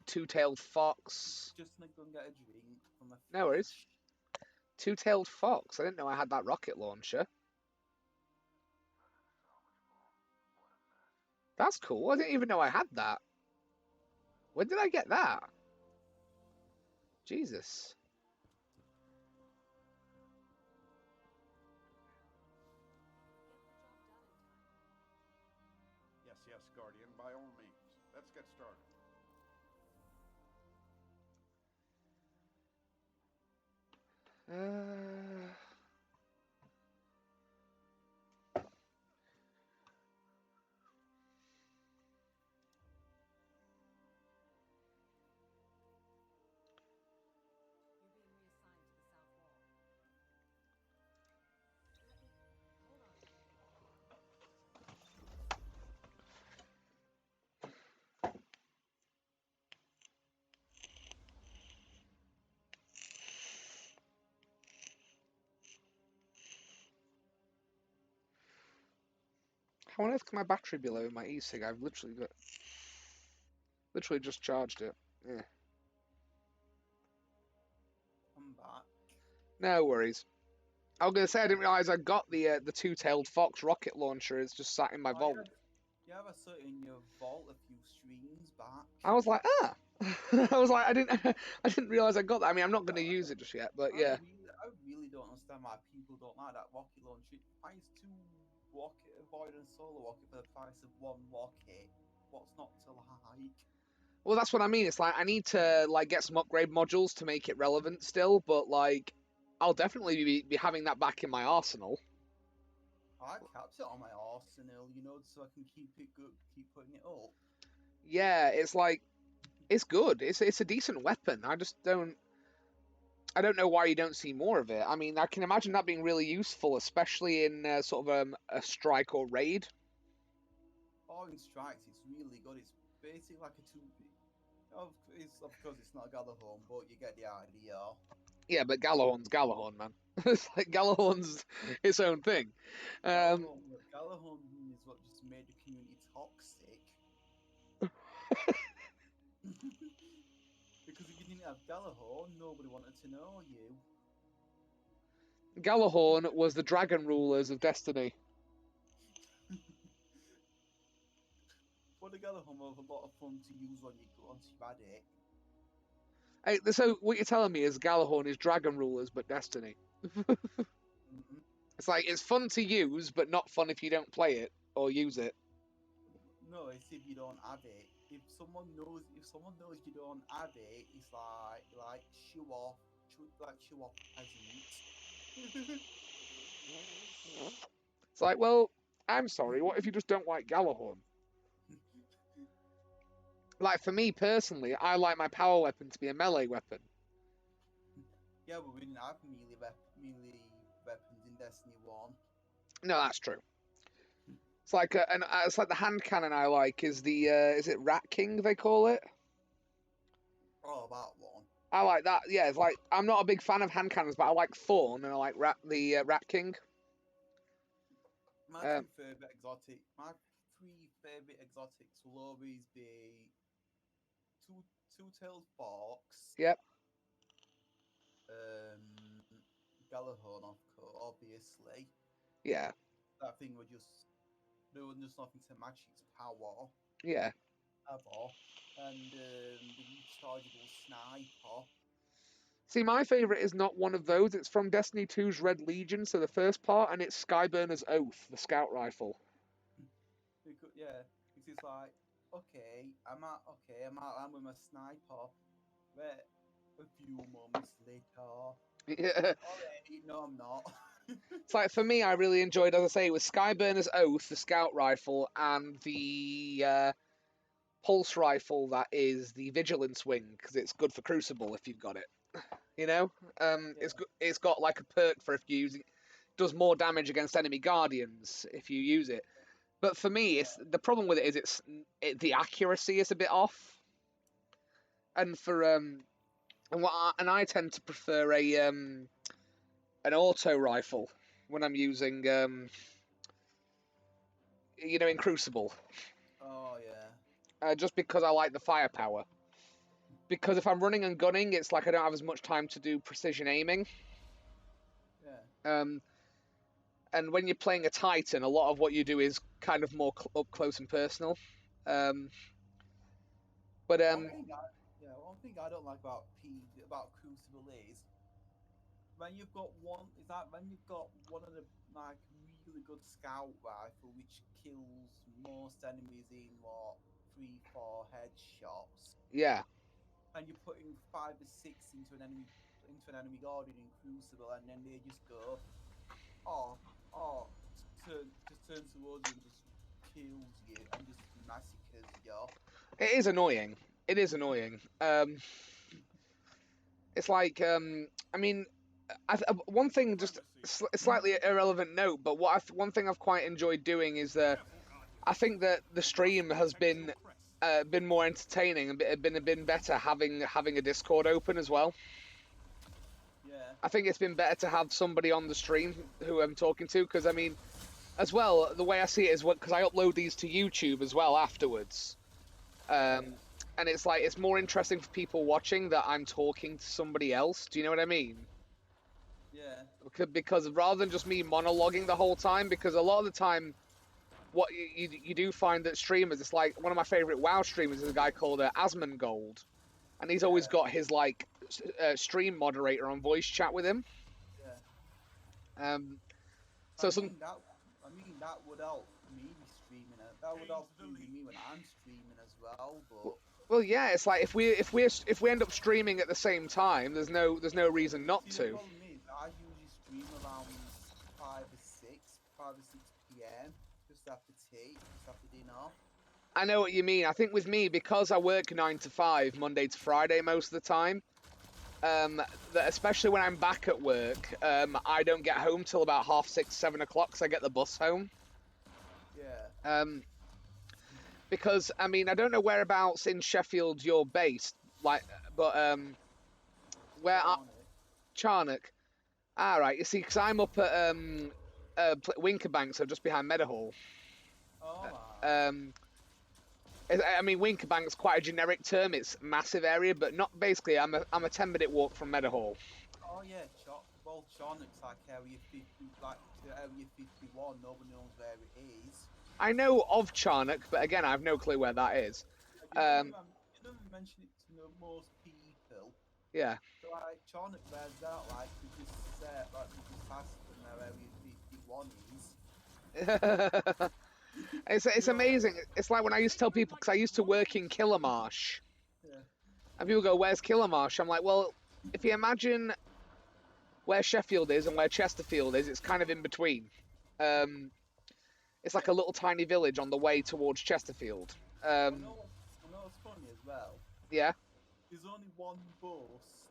Two-Tailed Fox. Just gonna go and get a drink from a No worries. fridge. Two-Tailed Fox. I didn't know I had that rocket launcher. That's cool. I didn't even know I had that. When did I get that? Jesus. Yes, Guardian, by all means. Let's get started. How on earth can my battery be low in my e-cig? I've literally just charged it. Yeah. I'm back. No worries. I was gonna say I didn't realize I got the Two-Tailed Fox rocket launcher. It's just sat in my vault. Yeah, I saw it in your vault a few streams back. I was like, ah. I was like, I didn't realize I got that. I mean, I'm not gonna use it just yet, but yeah. I really don't understand why people don't like that rocket launcher. It price 2 rocket avoidance solar rocket for the price of 1 rocket. What's not to like? Well, that's what I mean. It's like I need to like get some upgrade modules to make it relevant still, but like I'll definitely be having that back in my arsenal. I capped it on my arsenal, so I can keep it good, keep putting it up. Yeah, it's like it's good. It's a decent weapon. I don't know why you don't see more of it. I mean, I can imagine that being really useful, especially in sort of a strike or raid. Or in strikes, it's really good. It's basically like a 2. Of course, it's not a Galahorn, but you get the idea. Yeah, but Galahorn's Galahorn, man. It's like Galahorn's its own thing. Galahorn is what just made the community toxic. Because if you didn't have Galahorn, nobody wanted to know you. Galahorn was the dragon rulers of Destiny. But the Galahorn was a lot of fun to use when you once you've had it. Hey, so what you're telling me is Galahorn is Dragon Rulers, but Destiny. Mm-hmm. It's like it's fun to use, but not fun if you don't play it or use it. No, it's if you don't have it. If someone knows you don't have it, it's like show off peasant. It's like, well, I'm sorry. What if you just don't like Galahorn? Like for me personally, I like my power weapon to be a melee weapon. Yeah, but we didn't have melee weapons in Destiny 1. No, that's true. It's like it's like the hand cannon I like is the is it Rat King they call it? Oh, that one. I like that. Yeah, it's like I'm not a big fan of hand cannons, but I like Thorn and I like Rat King. My three favorite exotics will always be two-tailed fox. Yep. Galahorn, of course, obviously. Yeah. That thing would there was just nothing to match its power. Yeah. Ever. And the rechargeable sniper. See, my favourite is not one of those. It's from Destiny 2's Red Legion, so the first part, and it's Skyburner's Oath, the scout rifle. Yeah, because it's like, okay, I'm out with my sniper. But a few moments later, Yeah. already, no, I'm not. It's like, for me, I really enjoyed, as I say, it was Skyburner's Oath, the scout rifle, and the pulse rifle that is the Vigilance Wing, because it's good for Crucible if you've got it. You know? Yeah. It's got like a perk for if you use it. Does more damage against enemy guardians if you use it. But for me, the problem with it is the accuracy is a bit off. And for and I tend to prefer an auto rifle when I'm using in Crucible. Oh yeah. Just because I like the firepower. Because if I'm running and gunning, it's like I don't have as much time to do precision aiming. Yeah. And when you're playing a Titan, a lot of what you do is kind of more up close and personal. But One thing I don't like about Crucible is when you've got one of the like really good scout rifle which kills most enemies in what 3-4 headshots, yeah, and you're putting 5 or 6 into an enemy guardian in Crucible, and then they just go, just turns towards you and just kills you and just massacres you. it is annoying. It is annoying. It's like I mean, one thing, just slightly irrelevant note, but one thing I've quite enjoyed doing is that I think that the stream has been more entertaining and been better having a Discord open as well. Yeah. I think it's been better to have somebody on the stream who I'm talking to, because I mean, as well, the way I see it is because I upload these to YouTube as well afterwards. And it's like it's more interesting for people watching that I'm talking to somebody else. Do you know what I mean? Yeah. Because rather than just me monologuing the whole time, because a lot of the time, what you do find that streamers, it's like one of my favorite WoW streamers is a guy called Asmongold, and he's always got his like stream moderator on voice chat with him. Yeah. So I mean that would help me be streaming it. That would help me when I'm streaming as well. But well, yeah, it's like if we end up streaming at the same time, there's no reason not to. The problem is I usually stream around 5 or 6 p.m. just after tea, just after dinner. I know what you mean. I think with me, because I work 9 to 5 Monday to Friday most of the time, that especially when I'm back at work, I don't get home till about 6:30, 7 o'clock, because I get the bus home. Yeah. Because I mean, I don't know whereabouts in Sheffield you're based, like, but where Charnock. Ah, right. You see, because I'm up at Winkerbank, so just behind Meadowhall. Oh. I mean, Winkerbank's quite a generic term. It's a massive area, but not basically. I'm a 10-minute walk from Meadowhall. Oh yeah, Charnock's like area 50, like to area 51. Nobody knows where it is. I know of Charnock, but again, I have no clue where that is. You know, we mention it to most people. Yeah. So like Charnock bears out like we just said, like we just asked them where Area 51 is. It's You know, amazing. It's like when I used to tell people, because I used to work in Killarmarsh, yeah. and people go, "Where's Killarmarsh?" I'm like, well, if you imagine where Sheffield is and where Chesterfield is, it's kind of in between. Um, it's like a little tiny village on the way towards Chesterfield. I know what's funny as well. Yeah. There's only one bus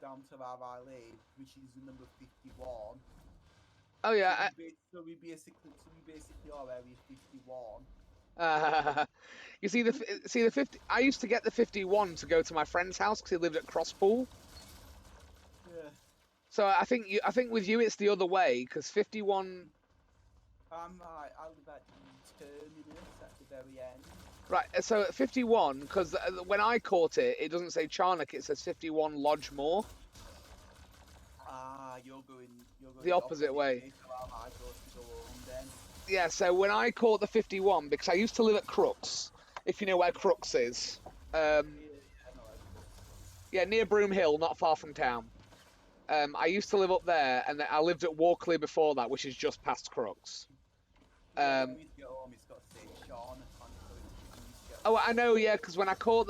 down to where I live, which is the number 51. Oh So yeah. we basically are Area 51. You see the 50. I used to get the 51 to go to my friend's house because he lived at Crosspool. Yeah. So I think with you it's the other way because 51. I live at the terminus at the very end. Right. So at 51, because when I caught it, it doesn't say Charnock. It says 51 Lodgemore. Ah, you're going The opposite way. So I go home then. Yeah. So when I caught the 51, because I used to live at Crooks, if you know where Crooks is. Yeah, no, Yeah, near Broom Hill, not far from town. I used to live up there, and I lived at Walkley before that, which is just past Crooks. yeah, when we get home, it's got to say Sean. Oh, I know, yeah, because when I caught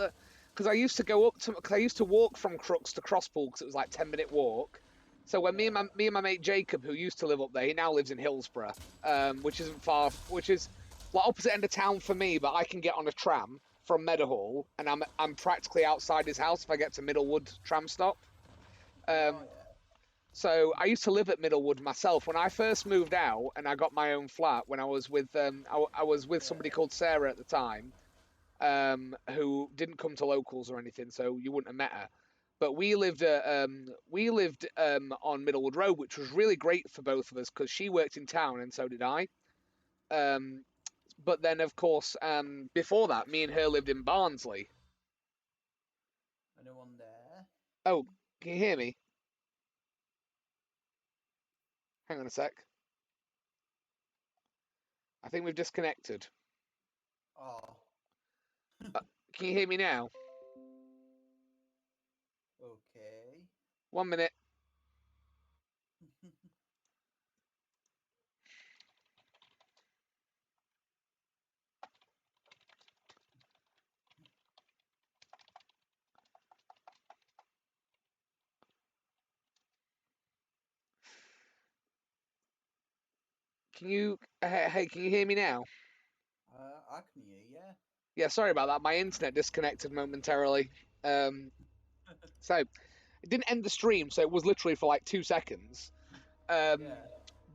because I used to go up to, because I used to walk from Crooks to Crosspool because it was like 10-minute walk. So when me and my mate Jacob, who used to live up there, he now lives in Hillsborough, which isn't far, which is like opposite end of town for me, but I can get on a tram from Meadowhall, and I'm practically outside his house if I get to Middlewood tram stop. So I used to live at Middlewood myself. When I first moved out and I got my own flat, when I was with I was with somebody called Sarah at the time, who didn't come to locals or anything, so you wouldn't have met her. But we lived on Middlewood Road, which was really great for both of us because she worked in town and so did I. But then, of course, before that, me and her lived in Barnsley. Anyone there? Oh, can you hear me? Hang on a sec. I think we've disconnected. Oh. Can you hear me now? Okay. 1 minute. Can you? Hey, can you hear me now? I can hear you. Yeah, sorry about that. My internet disconnected momentarily. So it didn't end the stream, so it was literally for like 2 seconds. But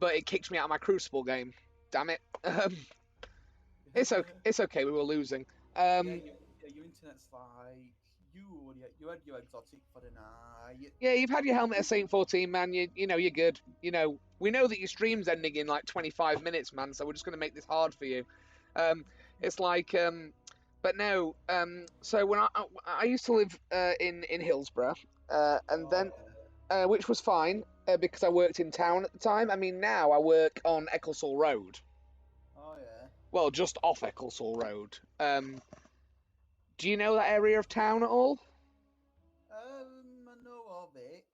it kicked me out of my Crucible game. Damn it. It's okay. It's okay. We were losing. Your internet's like you had your exotic for the night. Yeah, you've had your helmet of Saint 14, man. You know you're good. You know we know that your stream's ending in like 25 minutes, man. So we're just gonna make this hard for you. It's like, but no. So when I used to live in Hillsborough, and then which was fine because I worked in town at the time. I mean, now I work on Ecclesall Road. Oh yeah. Well, just off Ecclesall Road. Do you know that area of town at all? I know of it.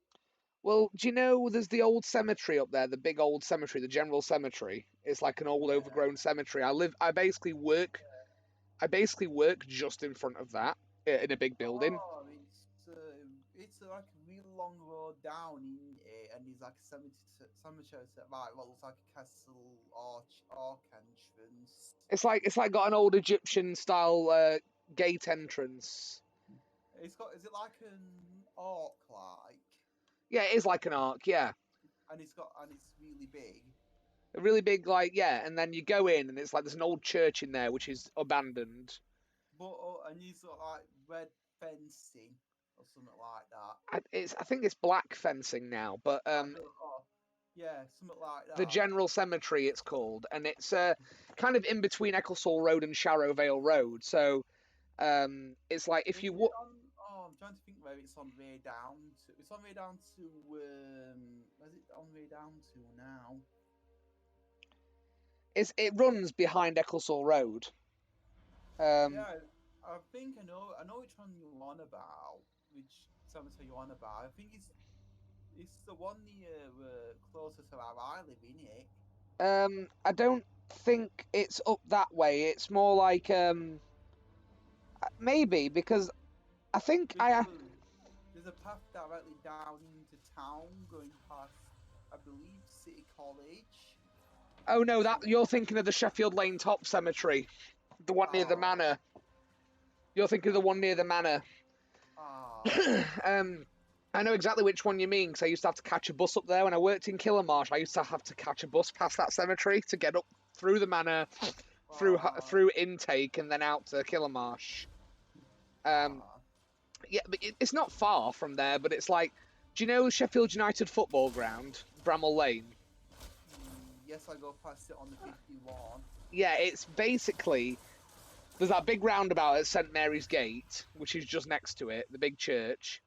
Well, do you know there's the old cemetery up there, the big old cemetery, the general cemetery? It's like an old overgrown cemetery. I basically work just in front of that in a big building. Oh, it's like a real long road down in it, and there's like a cemetery set right. Well, looks like a castle arch entrance. It's like got an old Egyptian style gate entrance. Is it like an arc like? Yeah, it is like an arc, yeah. And it's really big. A really big, like, yeah, and then you go in and it's like there's an old church in there which is abandoned. But and you've got like red fencing or something like that. I think it's black fencing now, but yeah, something like that. the general cemetery it's called, and it's kind of in between Ecclesall Road and Sharrowvale Road. So it's like if you walk. I'm trying to think where it's on the way down to. It's on the way down to. Where's it on the way down to now? it runs behind Ecclesall Road. Yeah, I think I know which one you want about. Which cemetery you want about? I think it's the one near closer to where I live, in it. I don't think it's up that way. It's more like maybe because I think There's a path directly down into town going past, I believe, City College. Oh no, that you're thinking of the Sheffield Lane Top Cemetery, the one near the Ah, manor. You're thinking of the one near the manor. ah, I know exactly which one you mean because I used to have to catch a bus up there when I worked in Kilmarsh. I used to have to catch a bus past that cemetery to get up through the manor, ah, through intake, and then out to Kilmarsh. ah. Yeah, but it's not far from there. But it's like, do you know Sheffield United football ground, Bramall Lane? Yes, I go past it on the 51. Yeah, it's basically there's that big roundabout at St Mary's Gate, which is just next to it, the big church.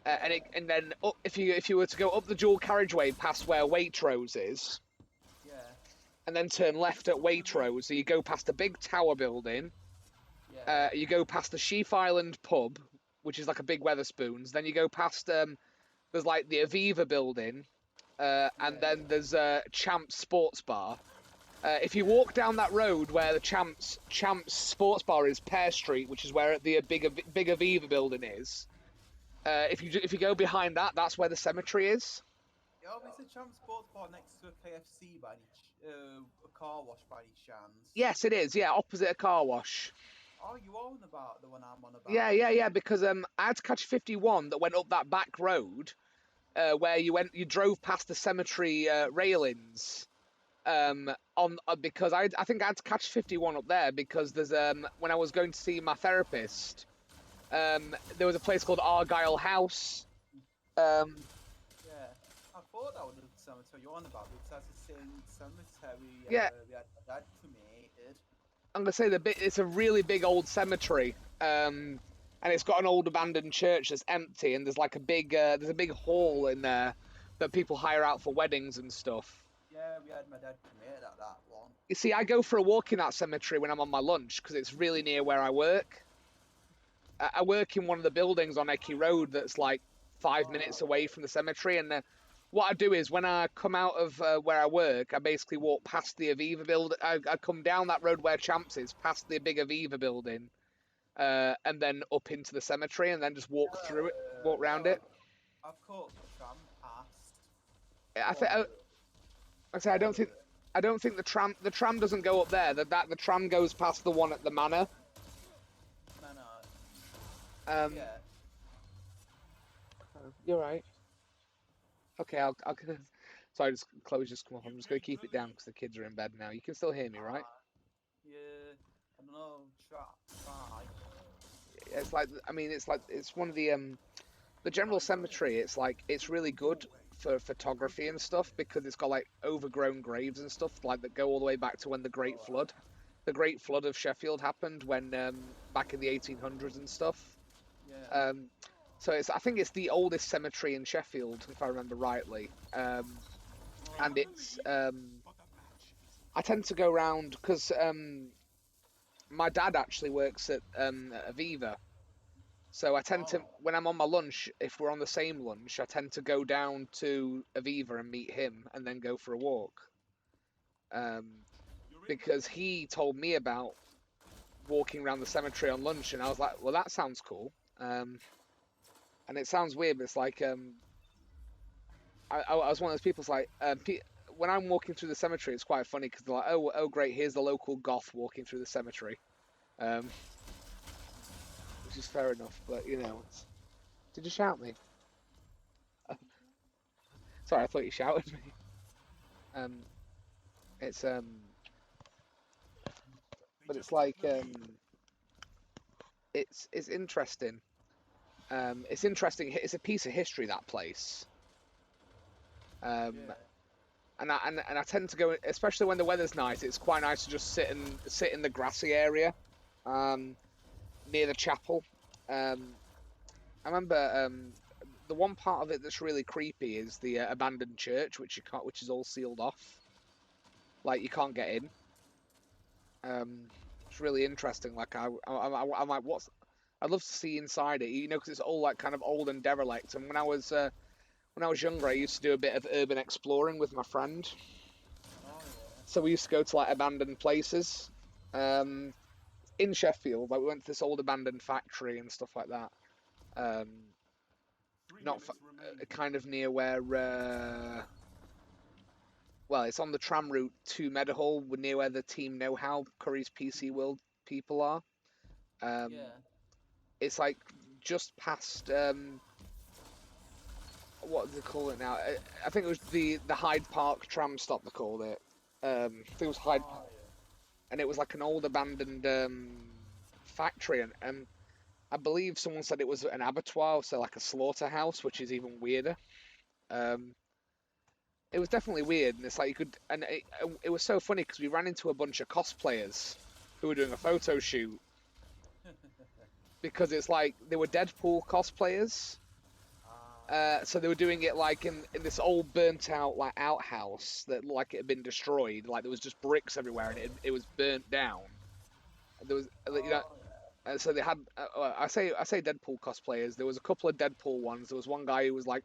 And then up, if you were to go up the dual carriageway past where Waitrose is, Yeah, and then turn left at Waitrose, so you go past the big tower building. yeah, You go past the Sheaf Island pub, which is like a big Weatherspoons. Then you go past there's like the Aviva building, and yeah, then there's Champs Sports Bar. If you walk down that road where the Champs Sports Bar is, Pear Street, which is where the big Aviva building is. If you go behind that, that's where the cemetery is. Yeah, it's a Champ Sports Bar next to a KFC by a car wash by any chance. Yes, it is. Yeah, opposite a car wash. Oh, you on about the one I'm on about? Yeah. Because I had to catch 51 that went up that back road, where you drove past the cemetery railings. Because I think I had to catch 51 up there because there's when I was going to see my therapist, there was a place called Argyle House. Yeah, I thought that was the cemetery you're on about because that's the same cemetery Yeah. we had my dad cremated. I'm gonna say it's a really big old cemetery, and it's got an old abandoned church that's empty, and there's like there's a big hall in there that people hire out for weddings and stuff. Yeah, we had my dad cremated at that one. You see, I go for a walk in that cemetery when I'm on my lunch because it's really near where I work. I work in one of the buildings on Ecky Road that's like 5 minutes away from the cemetery, and what I do is when I come out of where I work, I basically walk past the Aviva building. I come down that road where Champs is, past the big Aviva building, and then up into the cemetery, and then just walk through it, walk round it. I've caught the tram past. I don't think the tram doesn't go up there. The tram goes past the one at the manor. No. Yeah. You're right. Okay, I'll sorry, just close just come off. I'm just going to keep it down because the kids are in bed now. You can still hear me, right? Yeah. I don't know. Try. It's like it's one of the general cemetery. It's like it's really good for photography and stuff because it's got like overgrown graves and stuff like that go all the way back to when the Great Flood of Sheffield happened when back in the 1800s and stuff. Yeah. So I think it's the oldest cemetery in Sheffield, if I remember rightly. And it's I tend to go around because my dad actually works at Aviva. So I tend to, when I'm on my lunch, if we're on the same lunch, I tend to go down to Aviva and meet him and then go for a walk. Because he told me about walking around the cemetery on lunch, and I was like, well, that sounds cool. And it sounds weird, but it's like I was one of those people. It's like when I'm walking through the cemetery, it's quite funny because they're like, oh, great, here's the local goth walking through the cemetery, which is fair enough. But you know, did you shout me? Sorry, I thought you shouted me. It's but it's like it's interesting. It's interesting. It's a piece of history, that place. Yeah. And I tend to go, especially when the weather's nice. It's quite nice to just sit in the grassy area, near the chapel. I remember the one part of it that's really creepy is the abandoned church, which is all sealed off. like you can't get in. It's really interesting. Like I'm like, what's? I'd love to see inside it, you know, because it's all like kind of old and derelict. And when I was younger, I used to do a bit of urban exploring with my friend. Oh So we used to go to like abandoned places, in Sheffield. Like we went to this old abandoned factory and stuff like that. Not kind of near where. Well, it's on the tram route to Meadowhall, near where the Team Know How Curry's PC World people are. yeah. Yeah. It's like just past what do they call it now? I think it was the Hyde Park tram stop. They called it. I think it was Hyde Oh, Park, yeah. and it was like an old abandoned factory, and I believe someone said it was an abattoir, so like a slaughterhouse, which is even weirder. Um, it was definitely weird, and it's like you could, and it was so funny because we ran into a bunch of cosplayers who were doing a photo shoot because it's like they were Deadpool cosplayers. So they were doing it like in this old burnt out like outhouse that looked like it had been destroyed. Like there was just bricks everywhere and it was burnt down. And there was you know, so they had I say Deadpool cosplayers. There was a couple of Deadpool ones. There was one guy who was like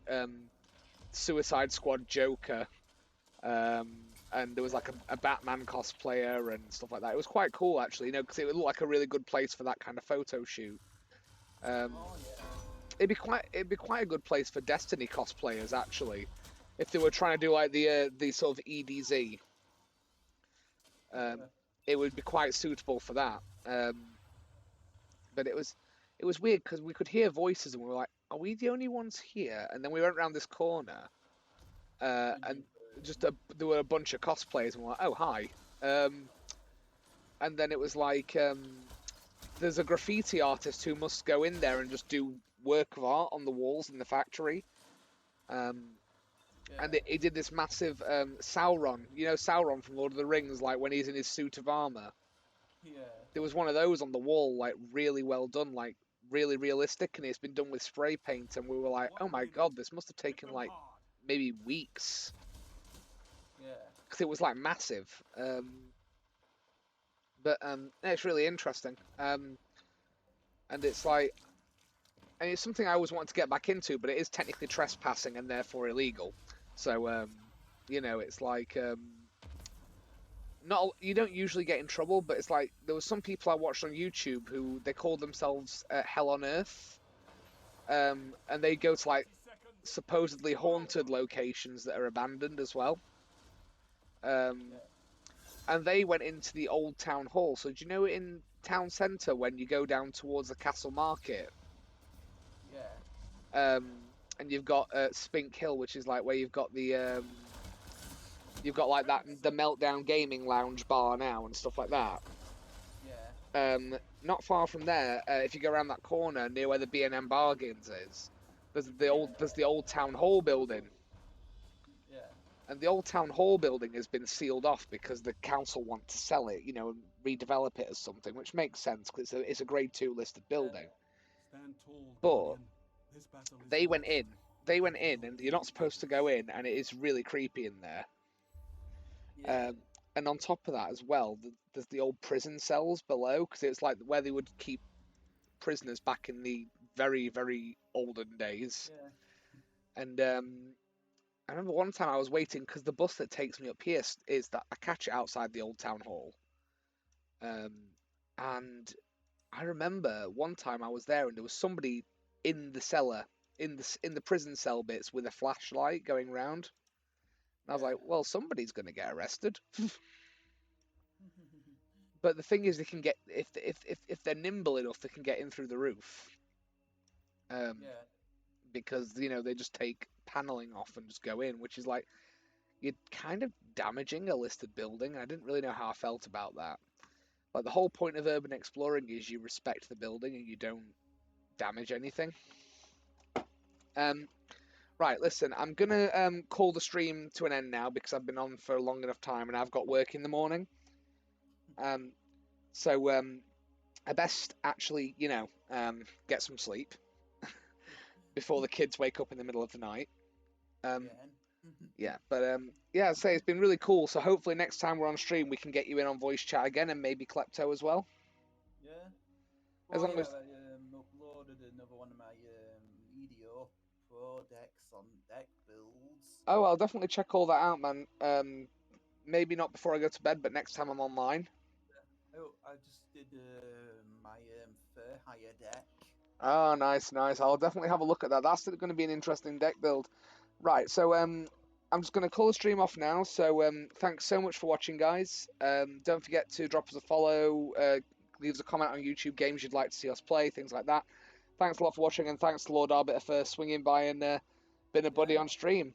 Suicide Squad Joker. And there was like a Batman cosplayer and stuff like that. It was quite cool actually, you know, because it looked like a really good place for that kind of photo shoot. It'd be quite a good place for Destiny cosplayers actually, if they were trying to do like the sort of EDZ. It would be quite suitable for that. But it was weird because we could hear voices and we were like, "Are we the only ones here?" And then we went around this corner, and there were a bunch of cosplayers and we're like, "Oh hi," and then it was like, there's a graffiti artist who must go in there and just do work of art on the walls in the factory. And he did this massive Sauron, you know Sauron from Lord of the Rings, like when he's in his suit of armor. Yeah. There was one of those on the wall, like really well done, like really realistic, and it's been done with spray paint. And we were like, oh my god, this must have taken like maybe weeks. Yeah. Because it was like massive. But it's really interesting. And it's like, and it's something I always wanted to get back into, but it is technically trespassing and therefore illegal. So, you know, it's like, not you don't usually get in trouble, but it's like there was some people I watched on YouTube who they called themselves Hell on Earth, and they go to like supposedly haunted locations that are abandoned as well. And they went into the old town hall. So do you know in town centre when you go down towards the castle market? Yeah. And you've got Spink Hill, which is like where you've got the you've got like that the Meltdown Gaming Lounge bar now and stuff like that. Yeah. Not far from there, if you go around that corner near where the B&M Bargains is, there's the old town hall building. Yeah. And the old town hall building has been sealed off because the council want to sell it, you know, and redevelop it as something, which makes sense because it's a grade 2 listed building. Stand tall, But Guardian. This battle is they went yours. in. They went in, and you're not supposed to go in, and it is really creepy in there. Yeah. And on top of that as well, there's the old prison cells below, because it's like where they would keep prisoners back in the very, very olden days. Yeah. And I remember one time I was waiting, because the bus that takes me up here is that I catch it outside the old town hall. And I remember one time I was there, and there was somebody in the cellar, in the prison cell bits with a flashlight going round. And I was like, well, somebody's going to get arrested. But the thing is, they can get if they're nimble enough, they can get in through the roof. Yeah. Because you know they just take paneling off and just go in, which is like you're kind of damaging a listed building. I didn't really know how I felt about that. Like the whole point of urban exploring is you respect the building and you don't damage anything. Right, listen, I'm gonna call the stream to an end now because I've been on for a long enough time and I've got work in the morning. So I best actually, you know, get some sleep before the kids wake up in the middle of the night. Yeah. Yeah, but yeah, I'd say it's been really cool. So hopefully next time we're on stream, we can get you in on voice chat again, and maybe Klepto as well. Yeah. As Well, long yeah, as I uploaded another one of my EDO Pro decks on deck builds. oh, I'll definitely check all that out, man. Maybe not before I go to bed, but next time I'm online. Oh, I just did my Fair Hire deck. Oh, nice, nice. I'll definitely have a look at that. That's going to be an interesting deck build. Right, so I'm just going to call the stream off now. So thanks so much for watching, guys. Don't forget to drop us a follow, leave us a comment on YouTube, games you'd like to see us play, things like that. Thanks a lot for watching, and thanks to Lord Arbiter for swinging by and being a buddy on stream.